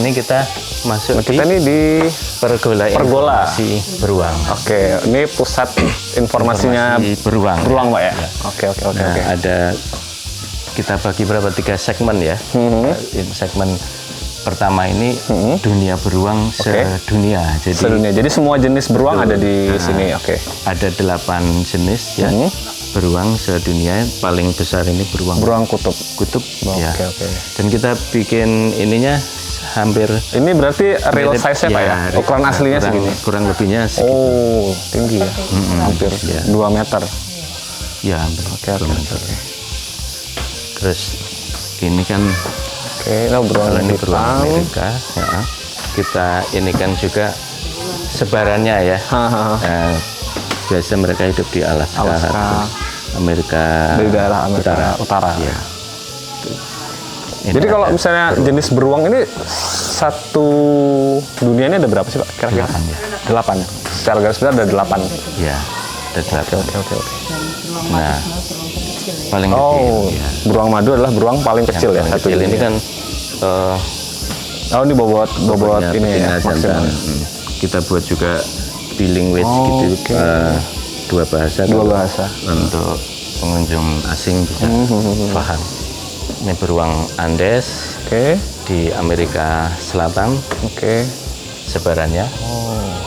ini kita masuk Kita ini di Pergola Informasi Beruang. Oke, ini pusat informasinya beruang. Beruang, Pak ya. Ya. Oke. Nah, ada kita bagi berapa 3 segmen ya. Segmen pertama ini dunia beruang sedunia. Jadi semua jenis beruang ada di sini. Oke. Ada 8 jenis ya. Beruang sedunia. Paling besar ini beruang kutub. Ya. Oke. Dan kita bikin ininya hampir ini berarti real size-nya Pak ya? Ukuran aslinya segini? Kurang lebihnya segitu. Oh, tinggi ya? Hampir 2 meter. Ya, hampir 2 meter. Terus ini kan beruang ini beruang Amerika. Ya. Kita ini kan juga sebarannya ya. Biasa mereka hidup di Alaska. Amerika di daerah Amerika Utara. Ya. Jadi kalau misalnya jenis beruang ini satu dunia ini ada berapa sih Pak? Kira-kira 8 ya. 8. Secara garis besar ada 8. Ya, ada 8. Oke. Nah, paling gede. Ya. Beruang madu adalah beruang paling kecil ya. Satu kecil ini kan ini bobot ini ya maksimal. Kita buat juga bilingual gitu. 2 bahasa. Untuk pengunjung asing bisa paham. Ini beruang Andes di Amerika Selatan. Sebarannya.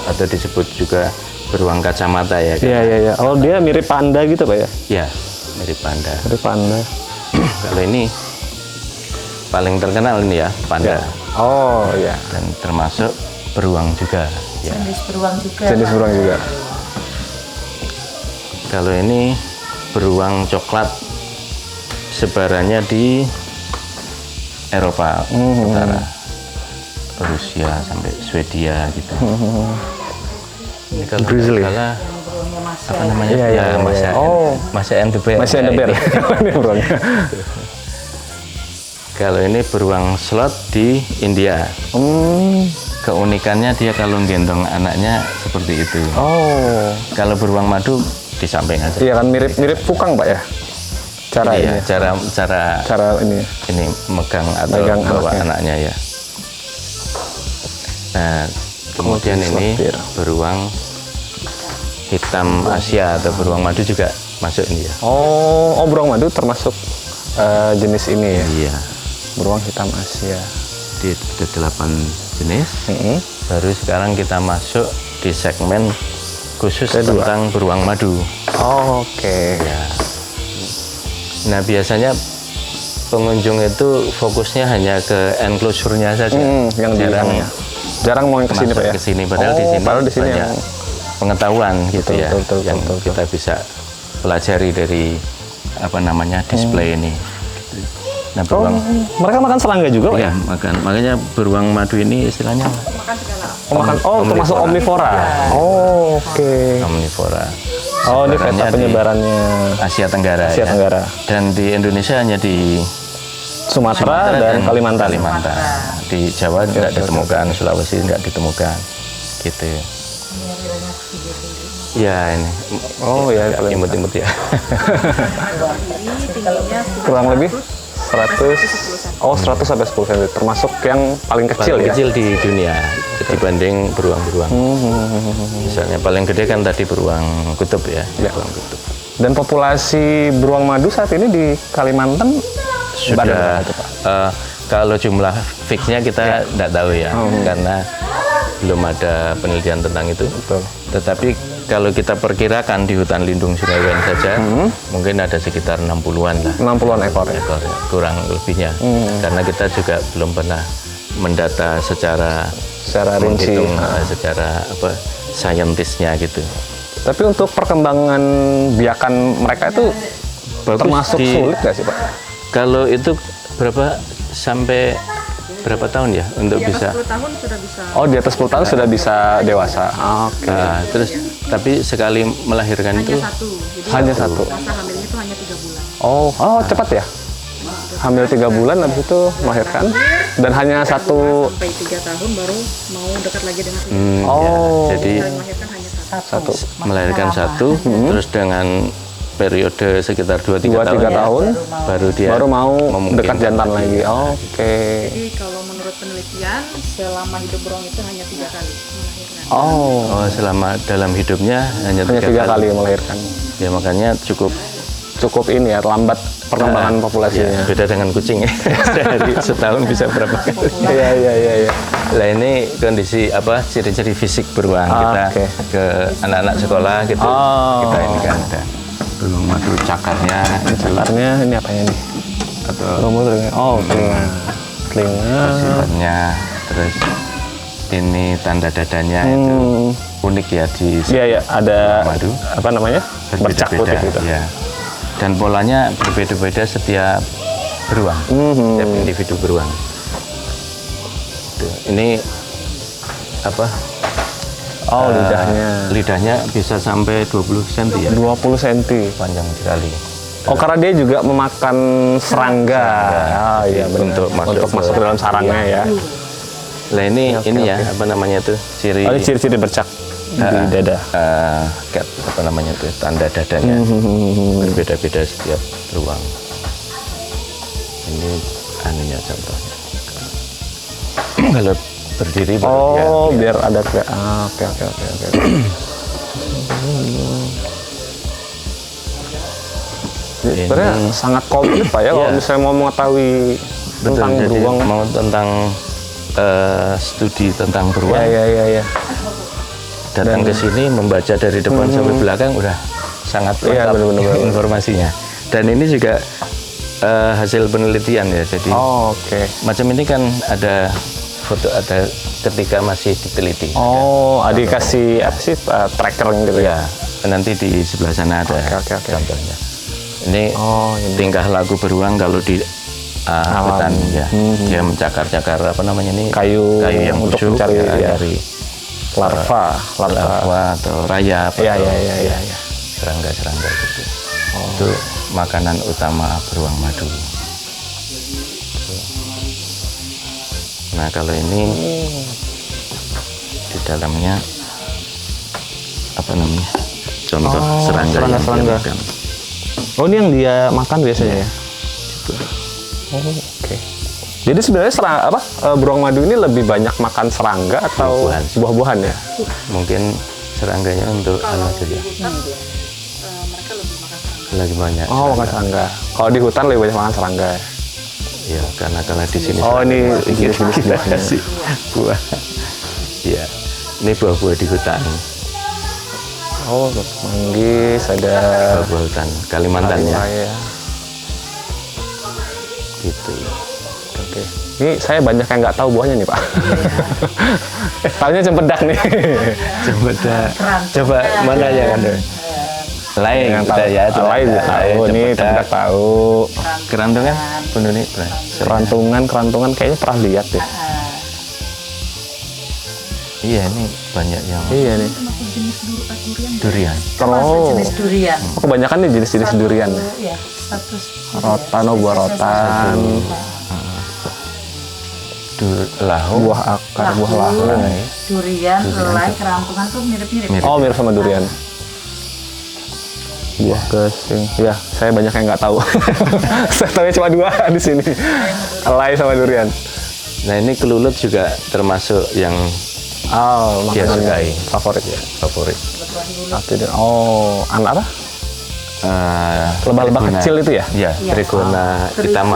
Atau disebut juga beruang kacamata ya. Iya. Oh, dia mirip panda gitu Pak ya? Iya, mirip panda. Kalau ini paling terkenal ini ya, panda. Oh iya. Dan termasuk beruang juga. Ya. Jenis beruang juga. Kalau ini beruang coklat, sebarannya di Eropa Utara, Rusia sampai Swedia gitu. Ini kalau Grizzly. salah apa namanya? Iya. Masya and the Bear. Masih ada bear. Ini beruangnya. Kalau ini beruang slot di India. Keunikannya dia kalau gendong anaknya seperti itu. Kalau beruang madu di samping aja. Iya kan mirip fukang Pak ya? Cara ini megang atau bawa anaknya ya. Nah, kemudian ini beruang hitam Asia atau beruang madu juga masuk ini ya. Beruang madu termasuk jenis ini ya? Iya. Beruang hitam Asia. Di 8 jenis. Baru sekarang kita masuk di segmen khusus tentang beruang madu. Ya. Nah, biasanya pengunjung itu fokusnya hanya ke enclosure-nya saja. Jarang mau yang kesini Pak ya? Kesini, padahal di sini banyak pengetahuan gitu ya, yang kita bisa pelajari dari display ini. Nah, mereka makan serangga juga Pak ya? Makan. Makanya beruang madu ini istilahnya termasuk omnivora. Omnivora. Ini peta penyebarannya Asia Tenggara. Dan di Indonesia hanya di Sumatera dan Kalimantan. Di Jawa tidak ditemukan, Sulawesi tidak ditemukan, gitu. Ya ini. Imut-imut ya. Kurang lebih 100 sampai 10 cm, termasuk yang paling kecil ya? Kecil di dunia dibanding beruang-beruang. Misalnya paling gede kan tadi beruang kutub ya. Beruang kutub. Dan populasi beruang madu saat ini di Kalimantan sudah kalau jumlah fixnya kita tidak tahu ya, karena belum ada penelitian tentang itu. Tetapi kalau kita perkirakan di hutan lindung Sungai Wen saja, mungkin ada sekitar 60-an lah. 60-an ekor ya, kurang lebihnya. Karena kita juga belum pernah mendata secara rinci, secara saintisnya gitu. Tapi untuk perkembangan biakan mereka itu termasuk sulit nggak sih Pak? Kalau itu sampai berapa tahun ya untuk bisa? 10 tahun sudah bisa. Di atas 10 tahun sudah bisa dewasa. Terus tapi sekali melahirkan itu hanya satu. Masa hamilnya itu hanya 3 bulan. Cepat ya? Hamil 3 bulan habis itu melahirkan dan hanya satu. Sampai 3 tahun baru mau dekat lagi dengan jadi melahirkan hanya satu. Melahirkan satu, terus dengan periode sekitar 2-3 tahun baru dia baru mau dekat jantan lagi. Jadi kalau menurut menurut penelitian selama hidup beruang itu hanya 3 kali melahirkan. Oh, selama dalam hidupnya hanya hanya 3 kali melahirkan. Ya makanya cukup Cukup ini ya, lambat perkembangan populasinya. beda dengan kucing ya. Dari setahun bisa berapa kali. Iya. Lah ini kondisi ciri-ciri fisik beruang kita oke. ke anak-anak sekolah gitu. Kita ini kan ada beruang madu cakarnya. Cakarnya ini apanya nih? Atau Telinga. Oh, telinga. sifatnya, terus ini tanda dadanya itu unik ya di Iya, ada madu. apa namanya? Bercak putih gitu. Ya. Dan polanya berbeda-beda setiap beruang, setiap individu beruang. Tuh, ini apa? Oh, Lidahnya bisa sampai 20 cm ya, 20 cm. panjang sekali. Oh, karena dia juga memakan serangga. Ah, iya, benar. Untuk masuk ke dalam sarangnya ya. Nah ini ya apa namanya tuh ciri. Oh, ini ciri-ciri bercak di dada. Apa namanya tuh tanda dadanya berbeda-beda setiap beruang. Ini anunya contohnya. Kalau berdiri baru biar ada oke. Sebenarnya sangat komplit Pak ya kalau misalnya mau mengetahui tentang beruang. Mau tentang studi tentang beruang. Iya. Datang ke sini membaca dari depan sampai belakang udah sangat lengkap informasinya. Dan ini juga hasil penelitian ya. Jadi macam ini kan ada foto ketika masih diteliti. Oh, ada dikasih apa sih tracker gitu ya? Nanti di sebelah sana ada contohnya. Ini tingkah laku beruang kalau di hutan ya. Dia mencakar-cakar apa namanya ini kayu yang untuk busuk mencari dari larva atau rayap iya. serangga gitu. Itu makanan utama beruang madu. Nah kalau ini di dalamnya apa namanya contoh serangga yang dia makan. Oh, ini yang dia makan biasanya ya? Oke. Jadi sebenarnya beruang madu ini lebih banyak makan serangga atau buah-buahan ya? Mungkin serangganya untuk anak saja. Mereka lebih makan serangga. Lagi banyak. Oh, makan serangga. Kalau di hutan lebih banyak makan serangga. Ya, karena di sini. Oh, ini kita kasih buah. Ya, ini buah-buah di hutan. Oh, manggis, ada buah-buah hutan Kalimantan ya. Gitu. Oke. Ini saya banyak yang nggak tahu buahnya nih Pak. Taunya cempedak nih. Cempedak. Coba mana ya kan? Lain kita ya. Lain tahu. Ini cempedak tahu. Kerantungan, penuh nih. Kerantungan kayaknya pernah lihat deh. Iya, ini banyak yang. Iya nih. Durian. Jenis durian. Kebanyakan nih jenis-jenis durian. Iya. Rotan, buah rotan. Buah akar, buah lahu. Durian, lelai, kerampungan tuh mirip-mirip. Oh, mirip sama durian. Buah gesing. Ya, saya banyak yang nggak tahu. Saya tahu cuma 2 di sini. Lelai sama durian. Nah, ini kelulut juga termasuk yang dia sukai. Favorit ya? Favorit. Oh, anak apa? Lebah-lebah kecil itu ya? Iya, Trigona itama.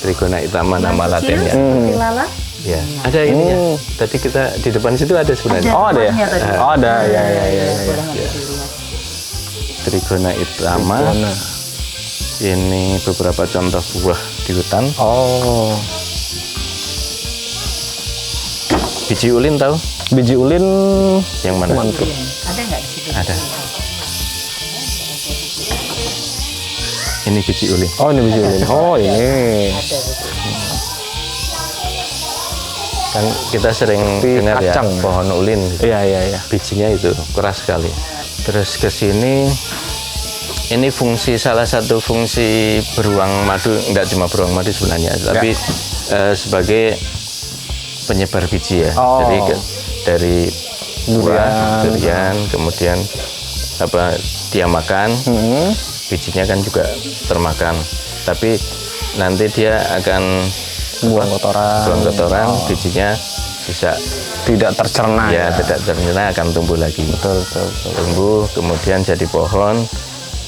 Trigona itama nama latinnya. Lalat. Ya, ada ini ya. Tadi kita di depan situ ada sebenarnya. Oh, ada ya? Oh, ada. Ya. Trigona itama. Ini beberapa contoh buah di hutan. Oh. Biji ulin tahu? Biji ulin yang mana? Ada nggak di situ? Ada. Ini biji ulin. Oh, ini biji ulin. Oh, ini. Kan kita sering dengar ya pohon ulin. Iya. Bijinya itu keras sekali. Terus ke sini ini salah satu fungsi beruang madu, enggak cuma beruang madu sebenarnya, tapi sebagai penyebar biji ya. Jadi dari durian, kemudian dia makan, bijinya kan juga termakan. Tapi nanti dia akan buang kotoran. buang kotoran, bijinya bisa Tidak tercerna ya tidak tercerna, akan tumbuh lagi. Betul, betul, betul. Tumbuh kemudian jadi pohon.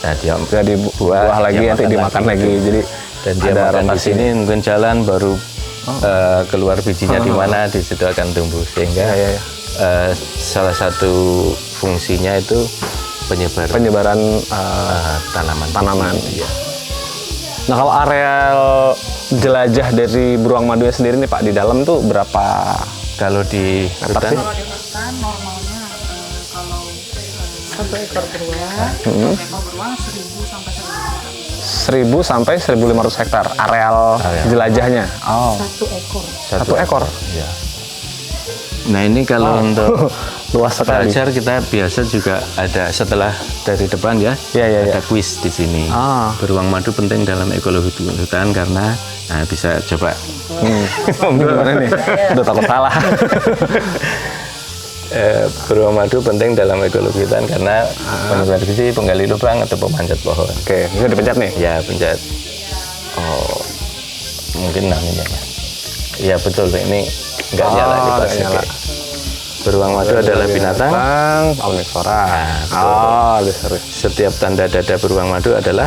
Nah dia Jadi buah lagi dia nanti makan dimakan lagi. gitu. Jadi Dan dia ada makan di rotasi. sini mungkin jalan baru keluar bijinya di mana, di situ akan tumbuh, sehingga Ya, ya, ya. salah satu fungsinya itu Penyebaran tanaman. Iya. Nah kalau areal jelajah dari beruang madunya sendiri nih Pak, di dalam tuh berapa? Kalau di hutan sih? Kalau di hutan normalnya kalau satu ekor beruang 1.000 sampai 1.500 1.000 sampai 1.500 hektar areal jelajahnya. Oh, satu ekor. satu ekor. Ya. Nah ini kalau untuk Luas sekali. belajar kita biasa juga ada setelah dari depan ya, Iya, iya, ada kuis di sini. Ah. Beruang madu penting dalam ekologi hutan karena bisa coba. Gimana nih? Udah takut salah. Beruang madu penting dalam ekologi hutan karena penyebar biji, penggali lubang atau pemanjat pohon. Oke, bisa dipencet nih. Ya pencet. Oh, mungkin namanya ya. Iya betul, ini nggak nyala di nggak nyala. Beruang madu adalah binatang. omnivora. betul. Oh, seru. Setiap tanda dada beruang madu adalah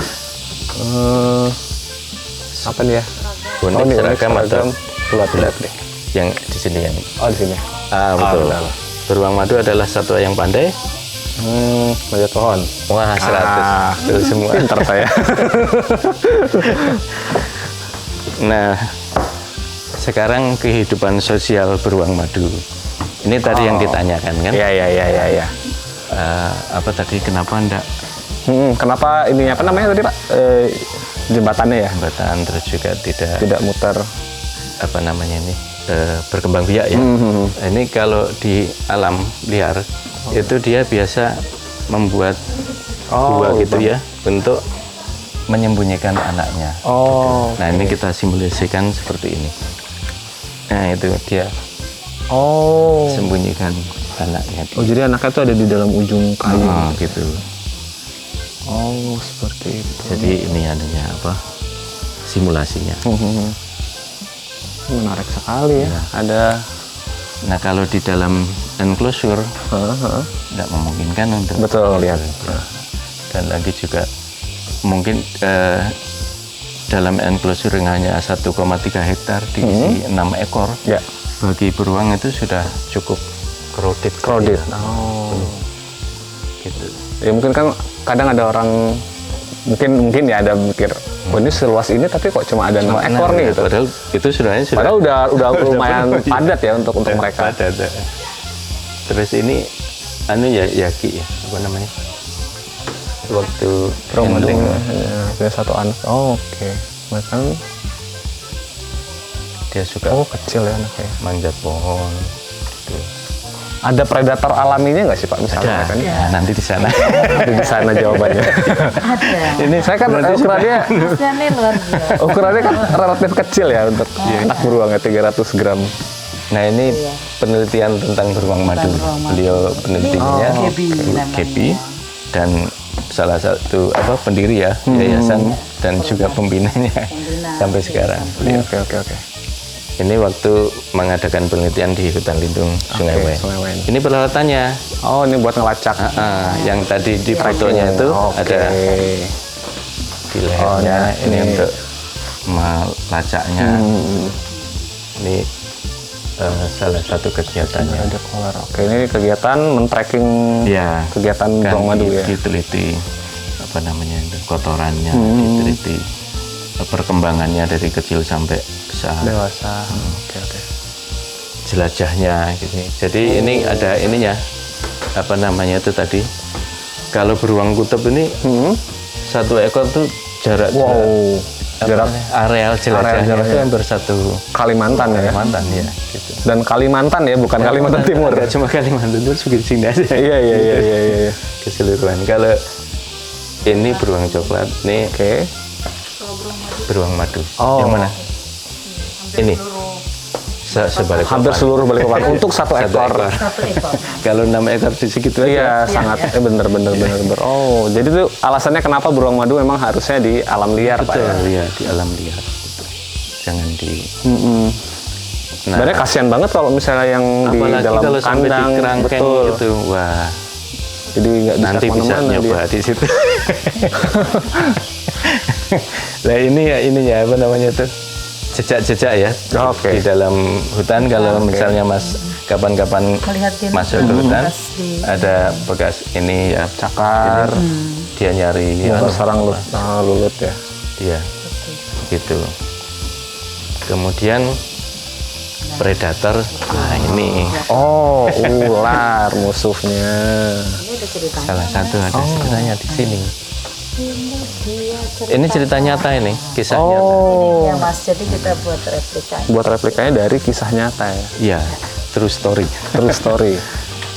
Apa nih ya? unik, unik, seragam atau bulat deh. yang di sini yang. Oh, di sini. Betul. benar. Beruang madu adalah satwa yang pandai. Manjat pohon. Wah 100 itu semua. Pintar saya. Nah, sekarang kehidupan sosial beruang madu. Ini tadi yang ditanyakan kan? Iya. Apa tadi kenapa enggak Kenapa ininya apa namanya tadi Pak? Jembatannya ya? jembatan, terus juga Tidak muter. apa namanya ini berkembang biak ya? Ini kalau di alam liar itu dia biasa membuat gua gitu ya untuk menyembunyikan anaknya. Oh. Nah ini kita simulasikan seperti ini. Nah itu dia Oh. sembunyikan anaknya. Oh, jadi anaknya tuh ada di dalam ujung kayu. Gitu. Oh, seperti itu. Jadi ini anunya apa? Simulasinya. Menarik sekali ya. Ada. Nah kalau di dalam enclosure tidak memungkinkan untuk. Betul, lihat. Dan lagi juga mungkin dalam enclosure yang hanya 1,3 hektar diisi 6 ekor. Ya. Bagi beruang itu sudah cukup crowded. Oh. Gitu. Ya mungkin kan kadang ada orang mungkin ya ada mikir, oh ini seluas ini tapi kok cuma ada 6 ekor nih gitu. Padahal itu sebenarnya sudah. Padahal udah lumayan padat ya untuk mereka. Padat. Terus ini anu ya Yaki ya apa namanya? Waktu handling Hanya satu anak. Oh, oke. Bahkan dia suka kecil ya anaknya. manjat pohon. Gitu. Ada predator alaminya nggak sih Pak misalnya? Ada. Kan? Ya, nanti di sana. Ada di sana jawabannya. Ada. Ini saya kan ukurannya Hasilnya luar biasa. ukurannya kan relatif kecil ya untuk anak beruang ya 300 gram. Nah ini penelitian tentang beruang madu. beruang madu. Beliau penelitinya Gaby namanya. Gaby dan salah satu pendiri ya yayasan dan juga pembinanya sampai sekarang. Oke. Ini waktu mengadakan penelitian di hutan lindung Sungai Wen. Sungai Wen. Ini peralatannya. Oh, ini buat ngelacak. Yang tadi di fotonya itu Oke. ada di lehernya. Ini untuk melacaknya. Ini salah satu kegiatannya. Ada kolar. Oke, ini kegiatan men-tracking Ya, kegiatan kan beruang madu ya. diteliti apa namanya itu kotorannya, diteliti perkembangannya dari kecil sampai besar, Dewasa. Oke. jelajahnya gitu. Jadi ini ada ininya apa namanya itu tadi. Kalau beruang kutub ini satu ekor tuh jarak Jarak areal jelajahnya jaraknya. itu hampir satu Kalimantan ya. Kalimantan ya gitu. Dan Kalimantan ya, bukan Kalimantan Timur. Nggak cuma Kalimantan Timur, juga di sini aja. Iya. Keseluruhan. Kalau ini beruang coklat, nih Oke. beruang madu. Oh. Yang mana? Ini. Sebalik Hampir papan. seluruh Balikpapan untuk satu ekor. Satu ekor. Kalau 6 ekor di segitu aja. Iya, sangat bener. Oh, jadi tuh alasannya kenapa beruang madu memang harusnya di alam liar, Pak. Betul, Ya? ya di alam liar. jangan di. Nah, Sebenarnya kasihan banget kalau misalnya yang di apalagi dalam kalau sampai di kandang, kerangkeng betul. gitu, wah. Jadi nggak bisa Nanti bisa kemana-mana nyoba dia. di situ. Nah ini ya apa namanya tuh jejak-jejak ya Oke. di dalam hutan. Kalau misalnya Mas kapan-kapan Melihat dia masuk ke hutan bekas di- ada bekas ini ya Cakar, dia nyari motor sarang lulut ya. dia gitu. Kemudian predator, nah ini Oh, ular musuhnya. Ini ada ceritanya. salah satu ada ceritanya di sini. Dia cerita. Ini cerita nyata ini, kisah nyata. Oh, Ya Mas, jadi kita buat replika. buat replikanya dari kisah nyata ya. Iya, true story. True story.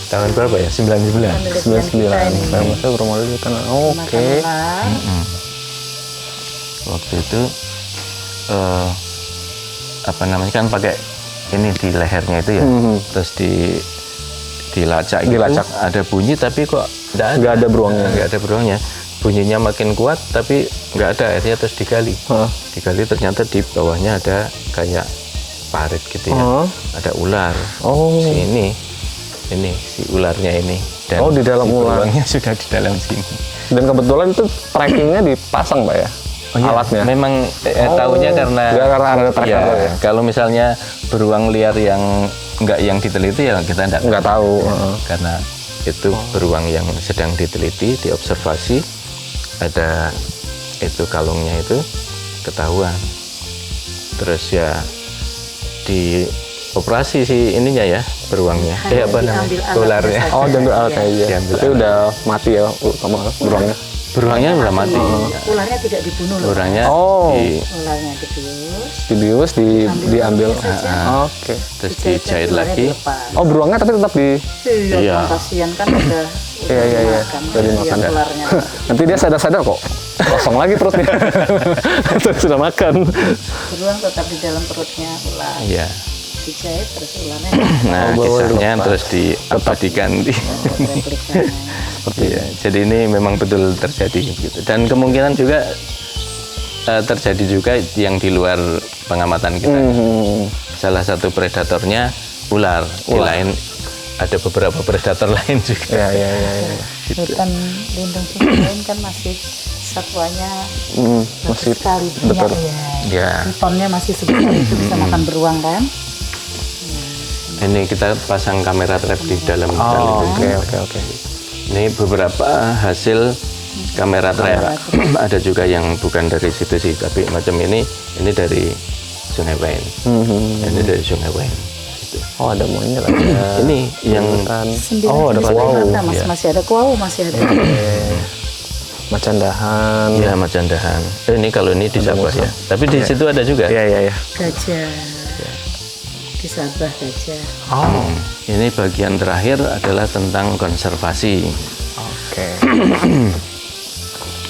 Tahun berapa ya? 99. 99. Saya masih berumur di tanah. Oke. Waktu itu apa namanya kan pakai ini di lehernya itu ya, terus dilacak gitu, Dilacak. ada bunyi tapi kok Nggak ada beruangnya. nggak ada beruangnya, bunyinya makin kuat tapi nggak ada, akhirnya terus digali, Hah? digali ternyata di bawahnya ada kayak parit gitu ya, Hah? ada ular, Oh. si ini si ularnya ini, dan Oh, di dalam si ular. beruangnya sudah di dalam sini. Dan kebetulan itu trackingnya dipasang, Pak ya? Alatnya. Memang tahunya karena nggak karena ada tracker ya? Kalau misalnya beruang liar yang nggak yang diteliti ya kita Nggak tahu. karena itu beruang yang sedang diteliti, diobservasi, ada itu kalungnya itu ketahuan. Terus ya di operasi si ininya ya beruangnya, apa namanya, Diambil alatnya ularnya. saja. Oh, dan alatnya aja. Diambil Tapi udah mati ya sama beruangnya. Beruangnya udah mati. Ularnya tidak dibunuh loh. Beruangnya Oh. Ularnya dibius. Dibius, diambil. saja. Oke. terus dijahit lagi. Oh, beruangnya tapi tetap di... Iya, Iya. kasihan kan udah Iya. dimakan. Udah dimakan. Iya, ularnya. Nanti dia sadar-sadar kok. Kosong lagi perutnya. Sudah makan. Beruang tetap di dalam perutnya ular. Iya. Dijahit terus ularnya Nah, Oh, baru kisahnya dilepas. terus diabadikan di replikanya. Iya, jadi ini memang betul terjadi gitu. Dan kemungkinan juga terjadi juga yang di luar pengamatan kita. Salah satu predatornya ular. Di lain ada beberapa predator lain juga. Iya. Hutan lindung sungai lain kan masih satwanya Masih sekali betul. banyak ya. Ya, Pitonnya masih sebesar itu bisa makan beruang kan? ini kita pasang kamera trap di dalam hutan Oh, lindung. oke. Ini beberapa hasil kamera trap. Ada juga yang bukan dari situ sih, tapi macam ini dari Sungai Wain. Ini dari Sungai Wain. Gitu. Oh, ada monyet lagi. Ini yang Oh, ada kuau. Mas, masih ada kuau, masih ada. Macan dahan. ya macan dahan. Ini kalau ini di Sabah ya. Tapi di situ ada juga. Iya. Gajah. Di Sabah gajah. Oh, Ini bagian terakhir adalah tentang konservasi. oke.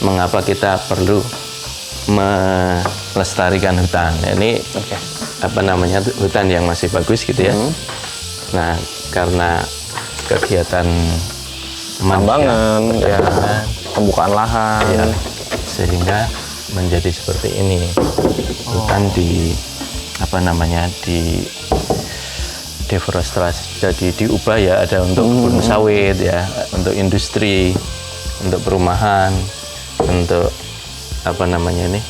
Mengapa kita perlu melestarikan hutan? Ini apa namanya hutan yang masih bagus gitu ya. Nah, karena kegiatan Tambangan, manusia, ya. Pembukaan lahan. ya, sehingga menjadi seperti ini. Hutan di apa namanya di deforestasi, jadi diubah ya, ada untuk kebun sawit ya, untuk industri, untuk perumahan, untuk apa namanya ini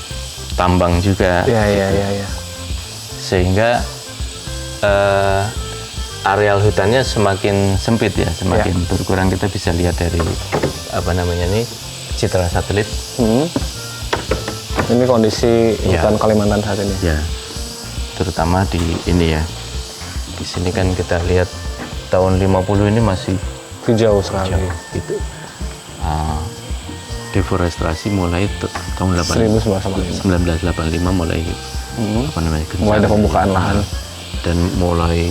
tambang juga, Iya. sehingga areal hutannya semakin sempit ya, semakin berkurang. Kita bisa lihat dari apa namanya ini citra satelit. Ini kondisi Iya. hutan Kalimantan saat ini. Ya, terutama di ini ya. Di sini kan kita lihat tahun 50 ini masih Hijau sekali. jauh gitu. Deforestasi mulai tahun 1985 mulai apa namanya Mulai ada pembukaan lahan. dan mulai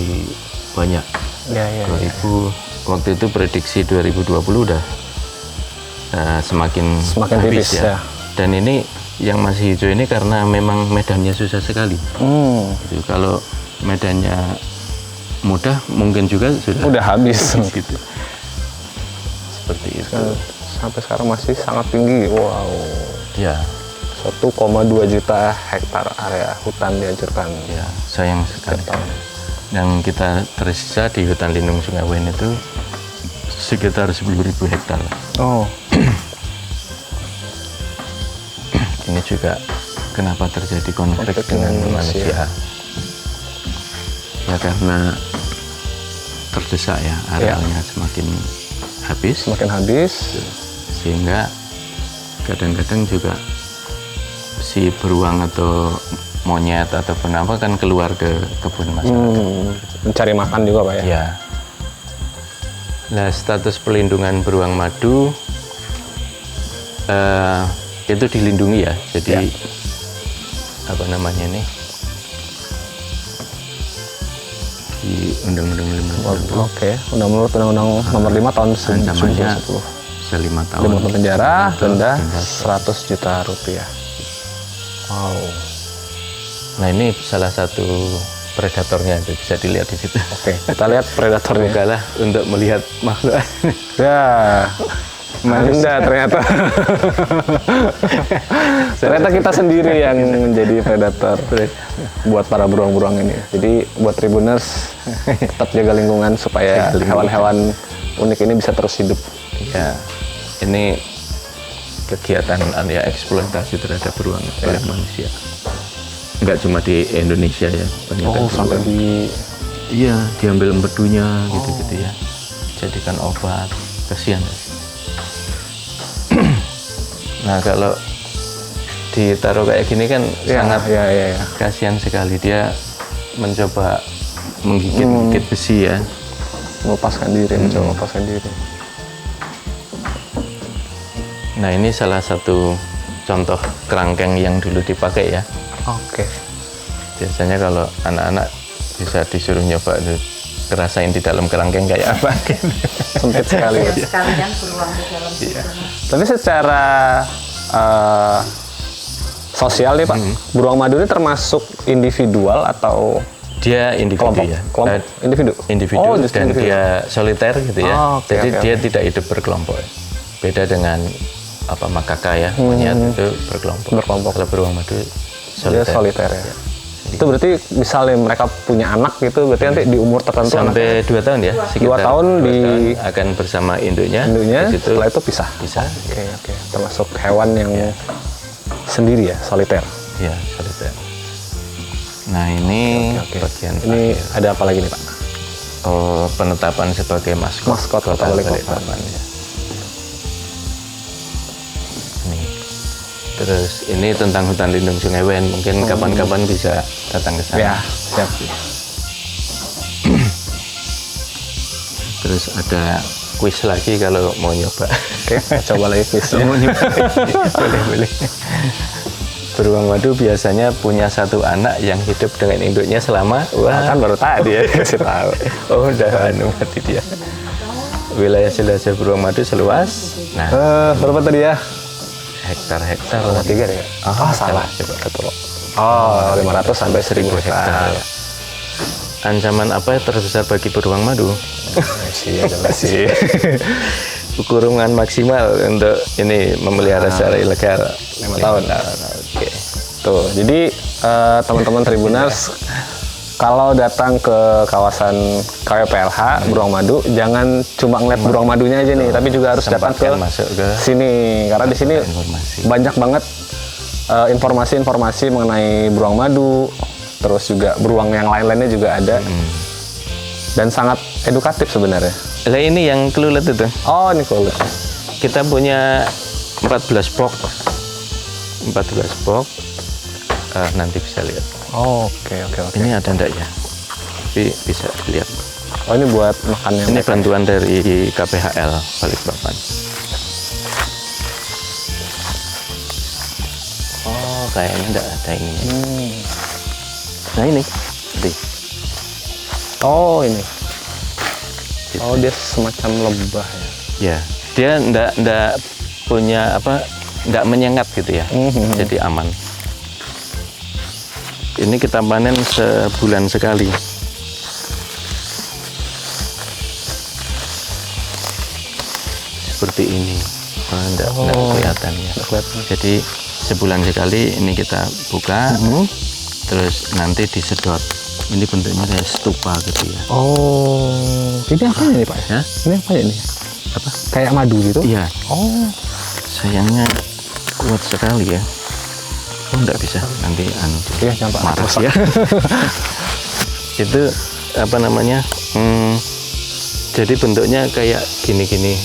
banyak. Iya. 2000 waktu itu prediksi 2020 udah semakin habis tipis ya. Dan ini yang masih hijau ini karena memang medannya susah sekali. Gitu. Kalau medannya mudah mungkin juga sudah Udah habis. gitu. Seperti itu. Sampai sekarang masih sangat tinggi. Wow. Ya, 1,2 juta hektar area hutan dihancurkan. Ya, sayang sekali. Yang kita tersisa di hutan lindung Sungai Wen itu sekitar 10.000 hektar. Oh, Ini juga kenapa terjadi konflik Konflik dengan dengan manusia. Ya karena terdesak ya, arealnya semakin habis, semakin habis. sehingga kadang-kadang juga si beruang atau monyet atau apa kan keluar ke kebun masyarakat. Mencari makan juga Pak ya? Ya. Nah, status pelindungan beruang madu itu dilindungi ya. Jadi apa namanya ini? Di Undang-Undang 5 Oke, Undang-Undang Nomor 5 tahun ancamannya 1910. bisa 5 tahun. 5 tahun penjara, denda denda 100 juta rupiah. Wow. Nah, ini salah satu predatornya itu bisa dilihat di situ. Oke, kita lihat predatornya. Bukalah untuk melihat makhluk. Ya, Anda ternyata. Ternyata kita sendiri yang menjadi predator buat para beruang-beruang ini. Jadi buat Tribuners tetap jaga lingkungan supaya hewan-hewan unik ini bisa terus hidup. Ya, ini kegiatan ya eksploitasi terhadap beruang oleh manusia. Enggak cuma di Indonesia ya, banyak Oh, sampai di iya, diambil empedunya gitu-gitu ya. Jadikan obat, kasihan. Nah, kalau ditaruh kayak gini kan sangat ya. kasihan sekali. Dia mencoba menggigit besi ya. Melepaskan diri, mencoba melepaskan diri. Nah, ini salah satu contoh kerangkeng yang dulu dipakai ya. Oke. Biasanya kalau anak-anak bisa disuruh nyoba ngerasain di dalam kerangkeng kayak apa gitu. Sempit sekali. Ya, sekalian beruang di dalam situ. Tapi secara sosial nih Pak, beruang madu ini termasuk individual atau Dia individu kelompok? ya. Kelompok individu. Individu Oh, just dan individu. dia soliter gitu ya. Oh, oke, Jadi oke, dia tidak hidup berkelompok. Beda dengan apa makaka ya, monyet itu berkelompok. Berkelompok. Kalau beruang madu Dia soliter ya. Itu berarti misalnya mereka punya anak gitu, berarti nanti di umur tertentu sampai 2 tahun ya. Sekitar 2 tahun 2 di tahun akan bersama induknya. induknya, Di situ setelah itu pisah. bisa. Oke. Termasuk hewan yang sendiri ya, soliter. Ya, soliter. Nah, ini Oke. bagian Ini akhir. ada apa lagi nih Pak? Penetapan sebagai maskot, Maskot Kota Balikpapan. ya. Nih. Terus ini tentang hutan lindung Sungai Wen. Mungkin kapan-kapan bisa datang ke sana. Ya, siap. Terus ada kuis lagi kalau mau nyoba. Oke, coba lagi kuisnya. Mau nyoba. Boleh. Beruang madu biasanya punya satu anak yang hidup dengan induknya selama Kan baru tadi ya kasih tahu. oh udah mati dia. Wilayah jelajah beruang madu seluas. Nah, Berapa tadi ya? hektar-hektar. 3 deh. Salah. Coba. Betul. Oh, 500 sampai 1000 hektar. Ancaman apa yang terbesar bagi beruang madu? Sih, ada sih. Kurungan maksimal untuk ini memelihara secara ilegal 5 tahun. Oke. Tuh, jadi teman-teman Tribuners kalau datang ke kawasan KWPLH Beruang Madu, jangan cuma ngeliat beruang madunya aja nih, tapi juga harus datang ke Sempatkan masuk ke sini karena di sini informasi. banyak banget informasi-informasi mengenai beruang madu, terus juga beruang yang lain-lainnya juga ada dan sangat edukatif sebenarnya. Lah ini yang kelulet itu. Oh, ini cool. Kita punya 14 box. 14 box. Nanti bisa lihat. Oh, oke. Ini ada enggak ya? Tapi bisa dilihat. Oh, ini buat makannya. Ini bantuan dari KPHL Balikpapan. Oh, kayaknya enggak ada ini. Nah ini. Nih. Oh, ini. Oh, dia semacam lebah ya. Ya, dia enggak punya apa, enggak menyengat gitu ya. Jadi aman. Ini kita panen sebulan sekali. Seperti ini. Enggak kelihatan ya. Jadi sebulan sekali ini kita buka, terus nanti disedot. Ini bentuknya kayak stupa gitu ya. Oh, ini apa ini Pak? Ya? Ini apa ini? Apa? Kayak madu gitu? Iya. Oh, Sayangnya kuat sekali ya. Oh, enggak bisa. Nanti iya jangan Pak. marah ya. Itu apa namanya? Jadi bentuknya kayak gini-gini.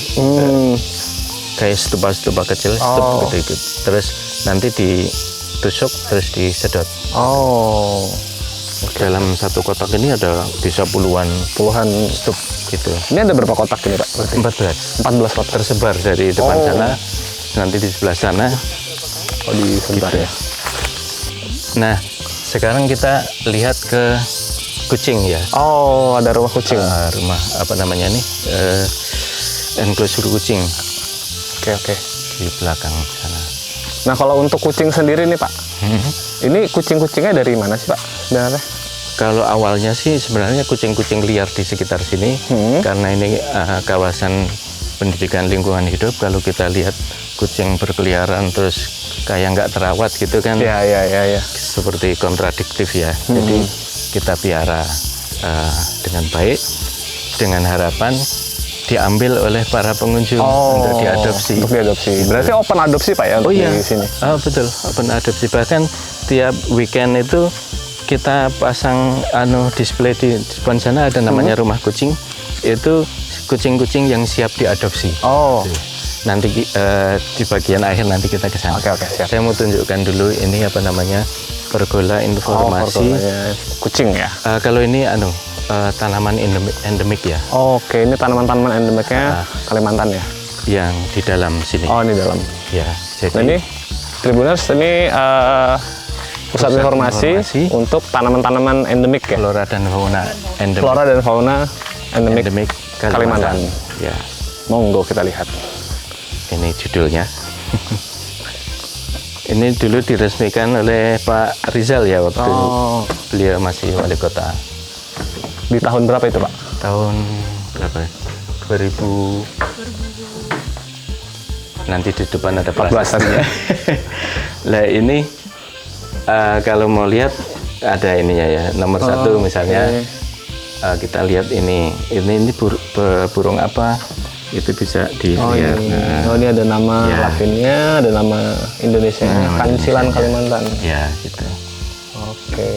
Kayak stupa-stupa kecil, stup gitu. Terus nanti ditusuk, terus disedot. Oh, Dalam satu kotak ini ada bisa puluhan stup gitu. ini ada berapa kotak ini Pak? Berarti? 14 14 kotak. tersebar dari depan sana, nanti di sebelah sana. Oh, di sebentar Gitu. ya. Nah, sekarang kita lihat ke kucing ya. Oh, ada rumah kucing. Rumah apa namanya nih? Enclosure kucing Oke. di belakang sana. Nah, kalau untuk kucing sendiri nih Pak, ini kucing-kucingnya dari mana sih Pak sebenarnya? Kalau awalnya sih sebenarnya kucing-kucing liar di sekitar sini, karena ini kawasan pendidikan lingkungan hidup. Kalau kita lihat kucing berkeliaran terus kayak nggak terawat gitu kan, Iya. seperti kontradiktif ya. Jadi kita piara dengan baik, dengan harapan diambil oleh para pengunjung untuk diadopsi. Untuk diadopsi. Berarti open adopsi Pak ya Oh di iya, sini? betul, open adopsi. Bahkan tiap weekend itu kita pasang display di depan sana, ada namanya rumah kucing. Itu kucing-kucing yang siap diadopsi. Oh, Nanti di bagian akhir nanti kita ke sana. Oke, siap. Saya mau tunjukkan dulu ini apa namanya, pergola informasi. kucing ya? Kalau ini tanaman endemik ya, Oke, ini tanaman-tanaman endemiknya Kalimantan ya? yang di dalam sini. Oh, ini dalam. Ya, jadi Nah, ini Tribuners, ini pusat informasi untuk tanaman-tanaman endemik ya? flora dan fauna endemik. Flora dan fauna endemik Endemik Kalimantan. Ya, Monggo kita lihat. ini judulnya. Ini dulu diresmikan oleh Pak Rizal ya waktu beliau masih wali kota. Di tahun berapa itu Pak? Tahun berapa? 2000. Nanti di depan ada 14-an ya. Lah ini kalau mau lihat ada ininya ya. Nomor satu misalnya kita lihat ini burung apa? Itu bisa dilihat. Oh, ini ada nama Ya. Latinnya, ada nama Indonesia, Kancilan Kalimantan. Ya, gitu. Oke.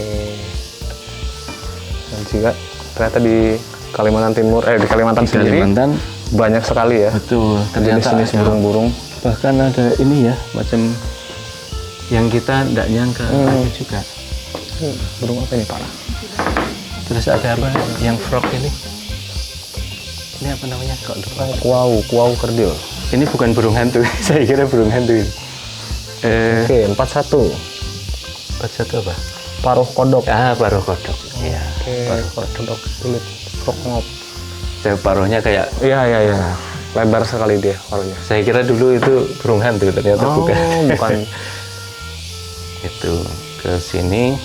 Dan juga ternyata di Kalimantan Timur, di Kalimantan Di sendiri Kalimantan banyak sekali ya. betul. Ternyata Jenis-jenis ada- burung-burung. bahkan ada ini ya, macam yang kita tidak nyangka ada juga. Burung apa ini Pak? Terus ada apa? Yang frog ini? Ini apa namanya? Kok lupa? Kuau kerdil. Ini bukan burung hantu. Saya kira burung hantu ini. Oke, 41. 41 apa? Paruh kodok. Paruh kodok. Iya. Paruh kodok kulit krokngop. Paruhnya kayak, Iya. Lebar sekali dia paruhnya. saya kira dulu itu burung hantu, ternyata bukan. bukan. Itu ke sini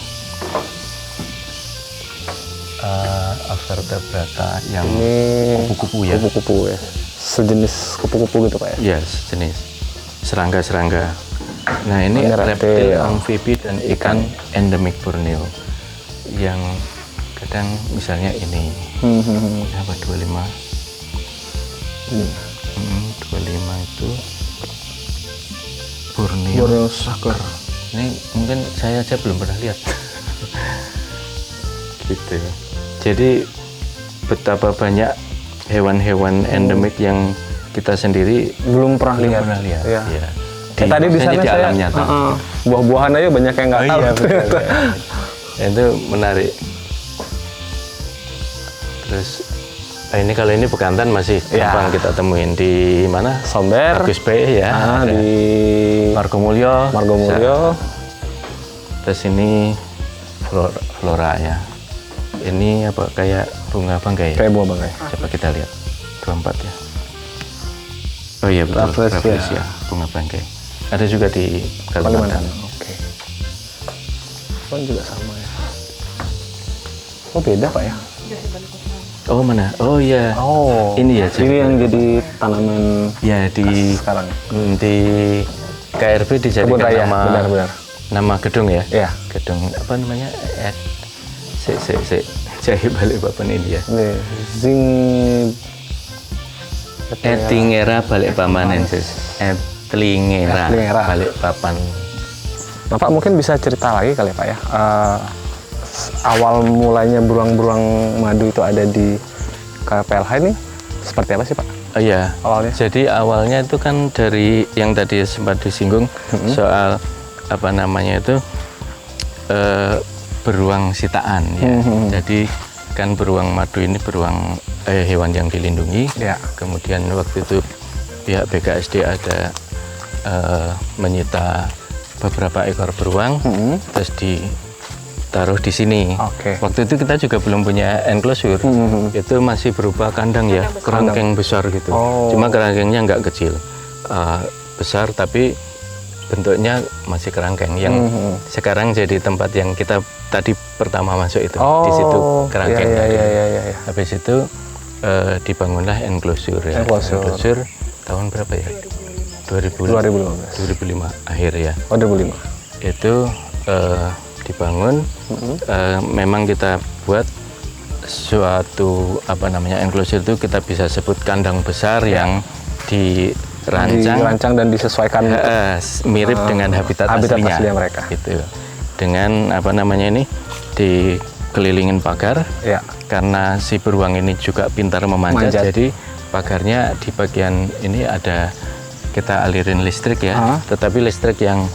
vertebrata yang Ini kupu-kupu ya. kupu-kupu ya. Sejenis kupu-kupu gitu Pak ya. Ya, sejenis serangga-serangga. Nah, ini Ini reptil, reptil, amfibi dan ikan endemik Borneo. Yang kadang misalnya ini apa 25. 25 itu Borneo Sagar. Ini mungkin saya aja belum pernah lihat. Gitu. Jadi betapa banyak hewan-hewan endemik yang kita sendiri Belum pernah belum lihat. pernah lihat. Iya. Ya. Tadi di sana di saya alam nyata. buah-buahan aja banyak yang nggak tahu. betul. Itu menarik. Terus ini kalau ini bekantan masih gampang kita temuin di mana? Somber, Agus Bay ya. Ada. di Margomulyo. Margomulyo. Terus ini flora ya. Ini apa kayak bunga bangkai? Kayak buah bangkai. Coba kita lihat. 24 ya. Oh iya betul. Rafflesia. Rafflesia, bunga bangkai. Ada juga di Kalimantan. Oke. Kan juga sama ya. Oh beda Pak ya? Oh mana? Oh iya. Oh. Ini ya. Ini yang jadi tanaman Ya di sekarang. di KRB Kebun dijadikan Raya, nama benar-benar. nama gedung ya. Iya. Gedung apa namanya? Jahe Balikpapan ini ya. Nih, Zing Etingera Balikpapanensis. Etlingera Etlingera. Balikpapan. Nah, Pak mungkin bisa cerita lagi kali Pak ya. Awal mulanya beruang-beruang madu itu ada di KPLH ini seperti apa sih Pak? Oh iya. Awalnya? Jadi awalnya itu kan dari yang tadi sempat disinggung soal apa namanya itu beruang sitaan ya. Jadi kan beruang madu ini beruang hewan yang dilindungi. Ya. Kemudian waktu itu pihak BKSD ada menyita beberapa ekor beruang, terus ditaruh di sini. Oke. Waktu itu kita juga belum punya enclosure, itu masih berupa kandang ya, kerangkeng besar gitu. Oh. Cuma kerangkengnya nggak kecil, besar tapi bentuknya masih kerangkeng. Yang sekarang jadi tempat yang kita tadi pertama masuk itu, di situ kerangkengnya. Iya. Habis itu dibangunlah enclosure ya. Enclosure. Tahun berapa ya? 2005 akhir ya. Oh, 2005. Itu dibangun, memang kita buat suatu apa namanya enclosure itu kita bisa sebut kandang besar yang dirancang dan disesuaikan mirip dengan habitat aslinya mereka. Gitu. Dengan apa namanya ini dikelilingin pagar. Ya. Karena si beruang ini juga pintar memanjat, jadi pagarnya di bagian ini ada kita alirin listrik ya, tetapi listrik yang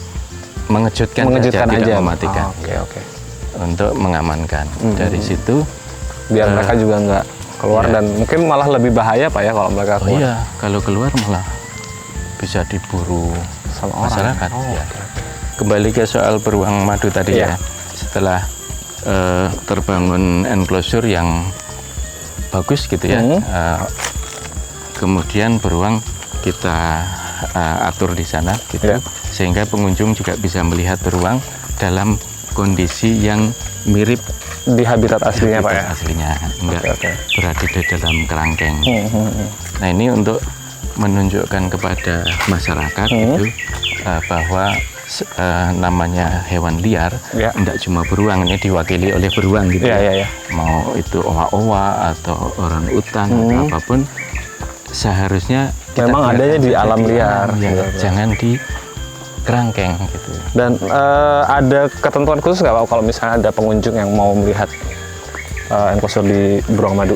mengejutkan saja, tidak mematikan. Oke. Untuk mengamankan. Dari situ biar mereka juga nggak keluar dan mungkin malah lebih bahaya Pak ya kalau mereka keluar. Iya, kalau keluar malah bisa diburu sama masyarakat. orang. Ya. Kembali ke soal beruang madu tadi ya. Setelah terbangun enclosure yang bagus gitu ya, kemudian beruang kita atur di sana gitu, sehingga pengunjung juga bisa melihat beruang dalam kondisi yang mirip di habitat aslinya Pak ya. Aslinya enggak berada di dalam kerangkeng. Nah ini untuk menunjukkan kepada masyarakat itu bahwa namanya hewan liar tidak cuma beruang, ini diwakili oleh beruang gitu. Mau itu owa-owa atau orang utan atau apapun, seharusnya memang adanya di alam liar, jangan di kerangkeng gitu. Dan ada ketentuan khusus nggak Pak kalau misalnya ada pengunjung yang mau melihat enclosure di beruang madu?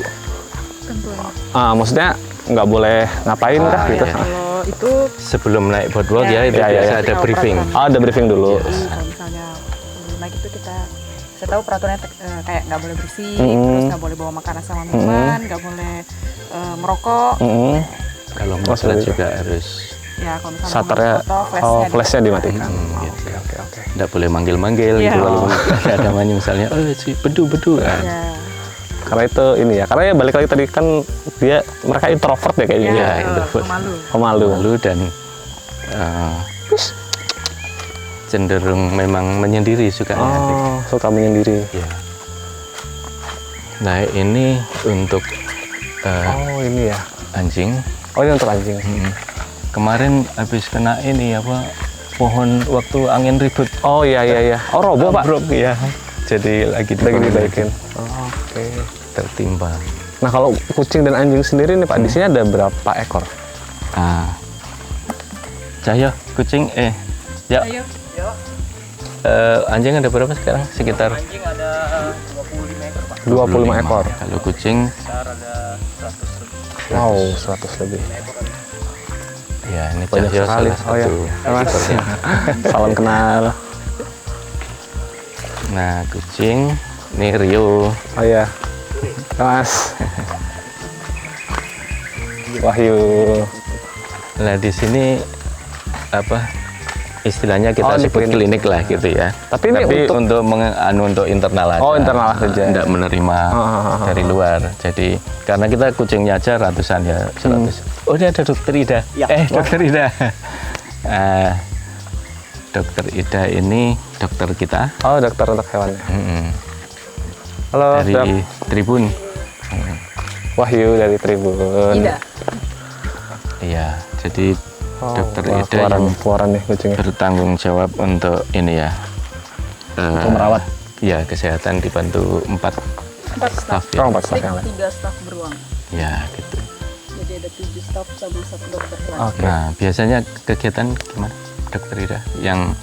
Tentunya. Maksudnya nggak boleh ngapain kah gitu? Kalau itu sebelum naik boardwalk ya itu biasa ada briefing. Ada briefing dulu. Jadi kalau misalnya sebelum naik itu saya tahu peraturannya kayak nggak boleh bersih, terus nggak boleh bawa makanan sama minuman, nggak boleh merokok. Kalau motret juga harus kalau misalnya shutternya, flashnya dimatikan. Oke. Nggak boleh manggil-manggil gitu. Kalau ada namanya misalnya, si bedu. Karena itu ini ya, karena ya balik lagi tadi kan mereka introvert ya kayaknya. Iya, introvert. Pemalu dan cenderung memang menyendiri sukanya. Suka menyendiri. Ya. Nah ini untuk ini ya anjing. Oh ini untuk anjing. Kemarin habis kena ini pohon waktu angin ribut. Oh iya. Oh roboh Pak. Ambruk ya. Jadi lagi dibaikin. Oke. Tertimpa. Nah kalau kucing dan anjing sendiri nih Pak, di sini ada berapa ekor? Cahyo, kucing ya. Ayo. Anjing ada berapa sekarang? Sekitar anjing ada 25 ekor Pak. 25 ekor. Kalau kucing Ada 100 lebih. Wow, 100 lebih. Ya, ini Banyak Cahyo sekali. salah satu. Mas. Salam kenal. Nah, kucing ini Rio. Oh iya. Mas. Wahyu. Nah, di sini istilahnya kita sebut klinik lah gitu ya. Tapi ini untuk internal aja. Oh, internal saja. Tidak menerima dari luar. Jadi karena kita kucingnya aja ratusan ya, 100. Oh, ini ada Dokter Ida. Ya. Dokter Ida. Dokter Ida ini dokter kita. Oh, dokter untuk hewan. Halo, dari Tribun. Wahyu dari Tribun. Ida. Iya, jadi Dokter wah, Ida yang keluaran nih kucingnya. bertanggung jawab untuk ini ya. Untuk merawat. Ya, kesehatan dibantu 4 staff ya. Oh, 4 staff yang lain. 3 staf beruang. Ya, gitu. Jadi ada 7 staf sama 1 dokter lain. Oke. Nah, biasanya kegiatan gimana, Dokter Ida? Yang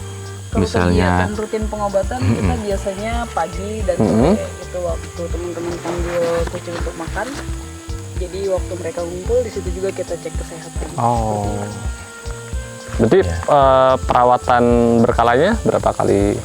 Kalau misalnya kegiatan rutin pengobatan kita biasanya pagi dan sore itu waktu teman-teman panggil kucing untuk makan. Jadi waktu mereka ngumpul di situ juga kita cek kesehatan. Oh. Berarti perawatan berkalanya berapa kali?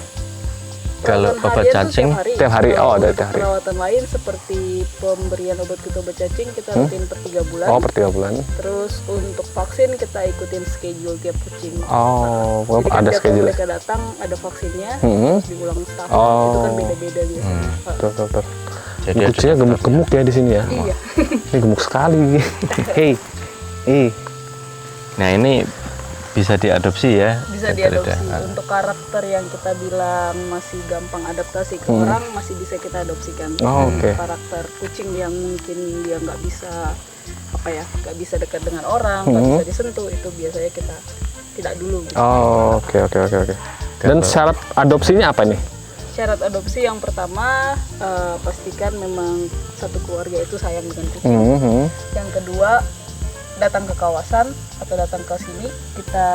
kalau Perawatan obat harian tuh cacing Tiap hari? Oh, ada Untuk tiap hari. perawatan lain seperti pemberian obat kita obat cacing kita rutin per 3 bulan. Oh, per 3 bulan. Terus untuk vaksin kita ikutin schedule tiap kucing. Oh, Jadi kan ada tiap schedule. mereka datang ada vaksinnya, Hmm. terus diulang setahun. Oh. Itu kan beda-beda biasanya. Betul, betul, betul. jadi ada Kucingnya gemuk-gemuk ya di sini ya. Iya. Ini gemuk sekali. Hei. Nah, ini bisa diadopsi ya. Bisa Dokter Ida? diadopsi. Untuk karakter yang kita bilang masih gampang adaptasi ke orang masih bisa kita adopsikan. Oh, oke. Karakter kucing yang mungkin dia nggak bisa nggak bisa dekat dengan orang, nggak bisa disentuh, itu biasanya kita tidak dulu. Gitu. Oh, oke. Dan syarat adopsinya apa nih? Syarat adopsi yang pertama pastikan memang satu keluarga itu sayang dengan kucing. Yang kedua datang ke kawasan atau datang ke sini kita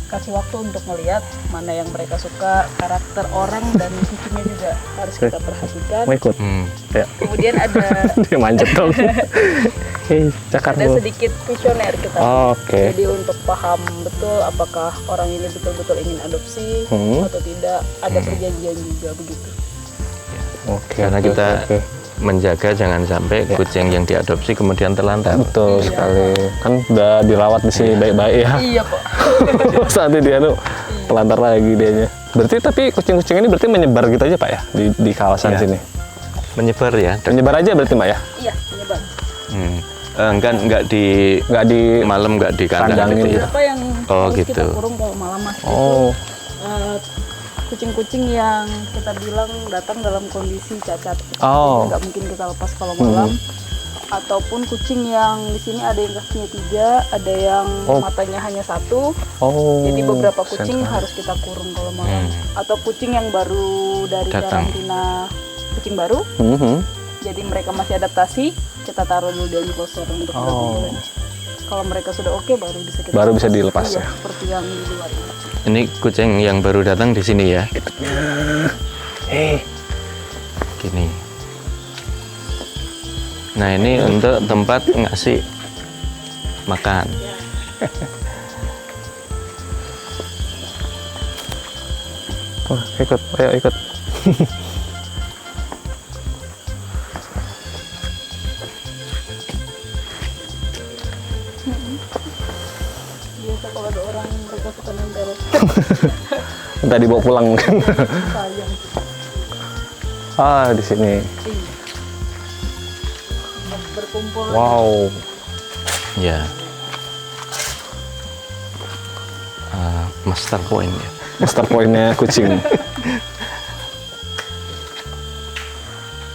kasih waktu untuk melihat mana yang mereka suka, karakter orang dan kucingnya juga harus kita perhatikan. Mau ikut? Ya. Kemudian ada Dia manjat dong. Hei, cakar ada lu. sedikit kuesioner kita. Oh, oke. Jadi untuk paham betul apakah orang ini betul-betul ingin adopsi atau tidak, ada perjanjian juga begitu. Oke. Karena oke, kita oke. menjaga jangan sampai kucing yang diadopsi kemudian terlantar. Betul sekali. Kan udah dirawat di sini baik-baik ya. Iya Pak. Saat dia tuh telantar lagi dianya. Berarti tapi kucing-kucing ini berarti menyebar gitu aja Pak ya di kawasan Iya. sini. Menyebar ya. Menyebar aja berarti Mbak ya? Iya, menyebar. Enggak di Nggak di malam, enggak di kandang Kandangin gitu ya. Apa yang Oh, harus kita gitu. kurung kalau malam Mas? Oh. Kucing-kucing yang kita bilang datang dalam kondisi cacat. Oh. Jadi nggak mungkin kita lepas kalau malam. Ataupun kucing yang di sini ada yang kakinya 3, ada yang matanya hanya 1. Oh. Jadi beberapa kucing sentra. harus kita kurung kalau malam. Atau kucing yang baru dari Datang. karantina kucing baru. Jadi mereka masih adaptasi, kita taruh dulu di enclosure untuk berapa bulan. Kalau mereka sudah oke baru bisa kita Baru bisa dilepas Iya, ya. seperti yang di luar. Ini kucing yang baru datang di sini ya. Gini. Nah, ini untuk tempat ngasih makan. Oh, ikut. Ayo ikut. Biasa kalau ada orang mereka suka nempel Entah dibawa pulang mungkin. sayang. Di sini. Iya. Berkumpul. Wow. Ya. Master point ya. Master point-nya kucing.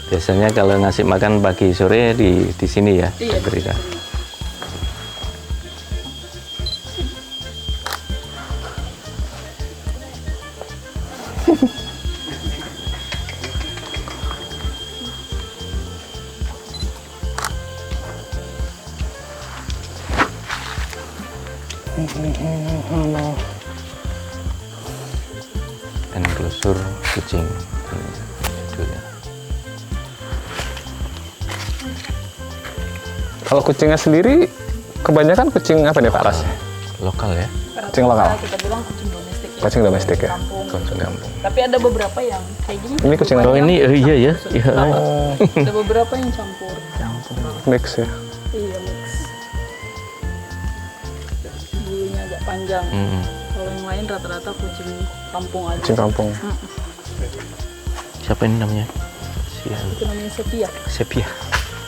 Biasanya kalau ngasih makan pagi sore di sini ya, Iya. Dokter Ida. Enclosure kucing. Ini judulnya. Kalau kucingnya sendiri kebanyakan kucing apa nih Pak Ras? Lokal ya. Kucing lokal. Kita bilang kucing domestik. Ya. Kucing domestik ya. Kampung. Kucing kampung. Tapi ada beberapa yang kayak gini. Ini kucing Oh, ini iya ya. Iya. Ada beberapa yang campur. mix ya. Iya mix. Bulunya agak panjang. Kalau yang lain rata-rata kucing kampung aja. Kucing kampung. Siapa ini namanya? Itu namanya sepia. Sepia.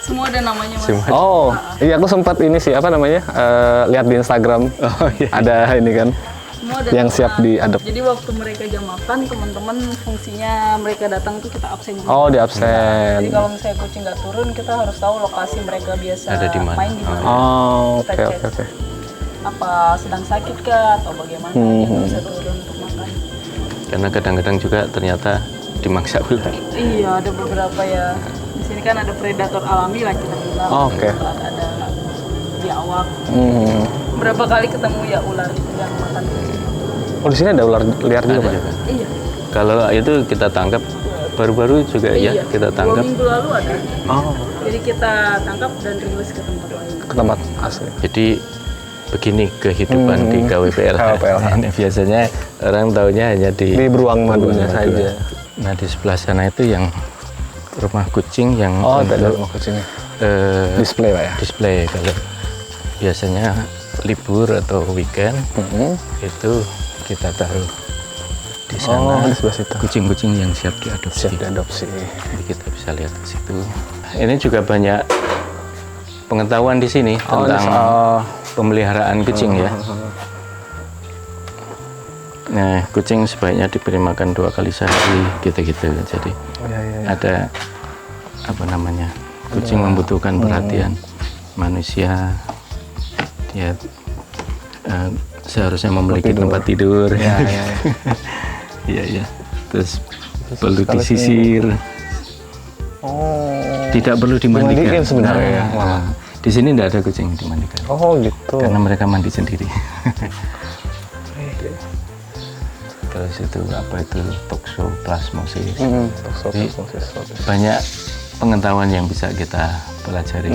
Semua ada namanya Mas. Semua. Oh, iya aku sempat ini sih apa namanya? Lihat di Instagram. Ada ini kan. Semua ada Yang nama. siap diadop. Jadi waktu mereka jam makan, teman-teman fungsinya mereka datang tuh kita absen dulu. Oh, di Jadi absen. kalau misalnya kucing nggak turun, kita harus tahu lokasi mereka biasa Ada di mana. main di mana. Oh, Kita oke cek. oke oke. apa sedang sakit kah atau bagaimana yang bisa turun untuk makan. Karena kadang-kadang juga ternyata dimangsa ular. Iya, ada beberapa ya. Di sini kan ada predator alami lah kita bilang. Oke. Ada biawak. Berapa kali ketemu ya ular itu yang makan kucing. Oh, di sini ada ular liar juga, Pak? Iya. Kalau itu kita tangkap baru-baru juga ya Iya. kita 2 tangkap. minggu lalu ada. Oh, Jadi kita tangkap dan rilis ke tempat lain. ke tempat asli. Jadi begini kehidupan di KWPLH. KWPLH. Ini biasanya orang taunya hanya Di beruang madunya saja. Nah di sebelah sana itu yang rumah kucing yang Oh, ada untuk, rumah kucingnya. display. Display, Pak ya? Display kalau biasanya libur atau weekend itu kita taruh di Oh, sana di sebelah situ. kucing-kucing yang siap diadopsi. Siap diadopsi. Jadi kita bisa lihat ke situ. Ini juga banyak pengetahuan di sini Oh, tentang pemeliharaan kucing ya. Nah, kucing sebaiknya diberi makan 2 kali sehari gitu-gitu. Jadi ada apa namanya? Kucing membutuhkan perhatian manusia. Dia seharusnya memiliki tempat tidur. Iya, iya. Terus perlu disisir. Oh, Tidak perlu dimandikan. Dimandikan sebenarnya ya? Nah, di sini tidak ada kucing dimandikan. oh gitu. Karena mereka mandi sendiri. Terus itu apa itu toxoplasmosis. Jadi, banyak pengetahuan yang bisa kita pelajari.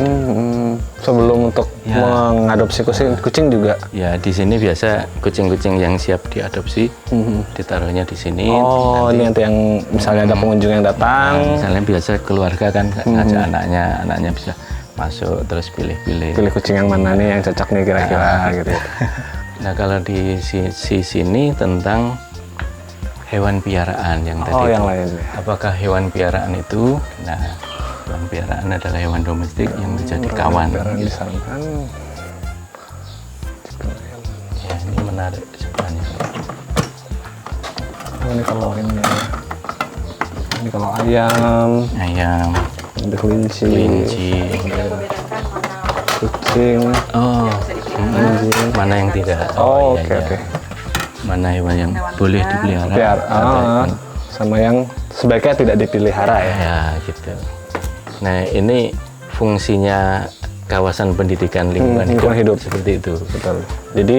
Sebelum untuk Ya. mengadopsi kucing juga. Ya di sini biasa kucing-kucing yang siap diadopsi ditaruhnya di sini. Oh, ini nanti yang misalnya ada pengunjung yang Nah, datang, misalnya biasa keluarga kan ngajak anaknya bisa masuk terus pilih-pilih. pilih kucing yang mana nih yang cocok nih kira-kira gitu. Nah kalau di sini tentang hewan piaraan yang tadi. Oh, itu. yang lain. Apakah hewan piaraan itu? Nah, hewan piaraan adalah hewan domestik yang menjadi kawan. Disarankan. Ya, ini menarik sebenarnya. Oh, ini kalau ayam, Ayam, ada kelinci, kelinci. kucing, Oh, mana yang tidak? Oh, iya, oke, iya. oke. Mana hewan yang boleh dipelihara? biar atau- sama yang sebaiknya tidak dipelihara ya. Ya, gitu. Nah, ini fungsinya kawasan pendidikan lingkungan Lingkungan hidup. seperti itu. Betul. Jadi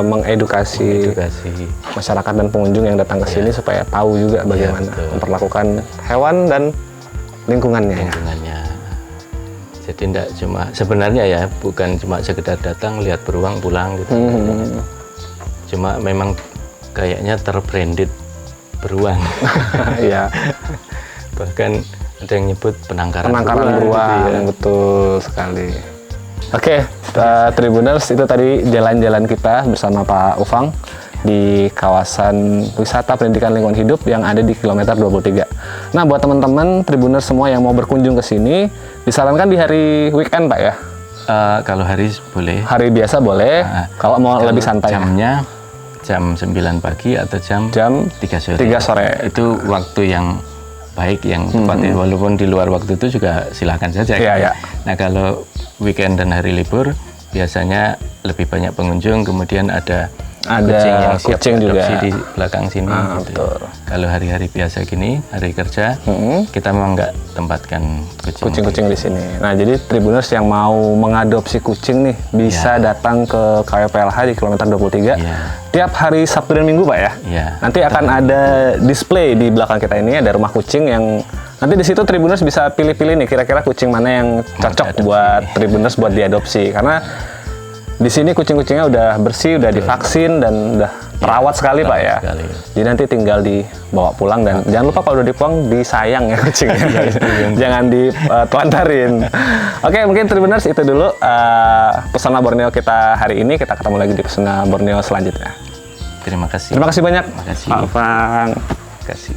mengedukasi Edukasi. masyarakat dan pengunjung yang datang ke sini supaya tahu juga bagaimana betul. memperlakukan hewan dan lingkungannya. Ya. Lingkungannya. Jadi tidak cuma sebenarnya ya bukan cuma sekedar datang lihat beruang pulang gitu. Cuma memang kayaknya terbranded beruang. Iya. Bahkan ada yang nyebut penangkaran Penangkaran gitu beruang, ya. betul sekali. Oke, Tribuners, itu tadi jalan-jalan kita bersama Pak Ufang di kawasan wisata pendidikan lingkungan hidup yang ada di kilometer 23. Nah, buat teman-teman Tribuners semua yang mau berkunjung ke sini, disarankan di hari weekend, Pak ya? Kalau hari boleh. Hari biasa boleh, kalau mau Kalau lebih santai. Jamnya jam 9 pagi atau jam Jam 3 sore. 3 sore. Itu waktu yang baik yang tepat ya. Walaupun di luar waktu itu juga silakan saja. Iya, kan? iya. Nah kalau weekend dan hari libur biasanya lebih banyak pengunjung. Kemudian ada kucing yang siap kucing juga. diadopsi di belakang sini. Gitu. betul. Kalau hari-hari biasa gini, hari kerja, kita memang nggak tempatkan Kucing-kucing di sini. Nah, jadi Tribuners yang mau mengadopsi kucing nih bisa datang ke KWPLH di kilometer 23 Iya. tiap hari Sabtu dan Minggu, Pak ya. Iya. Nanti akan ada display di belakang kita ini, ada rumah kucing yang nanti di situ Tribuners bisa pilih-pilih nih kira-kira kucing mana yang cocok diadopsi. buat Tribuners buat diadopsi, karena di sini kucing-kucingnya udah bersih, udah divaksin dan udah terawat sekali, Pak ya. sekali. Jadi nanti tinggal dibawa pulang dan jangan lupa kalau udah dibuang disayang ya kucingnya. Jangan ditelantarin. Oke, mungkin Tribuners itu dulu Pesona Borneo kita hari ini. Kita ketemu lagi di Pesona Borneo selanjutnya. Terima kasih. Terima kasih banyak, Terima kasih. Pak Fang. Terima kasih.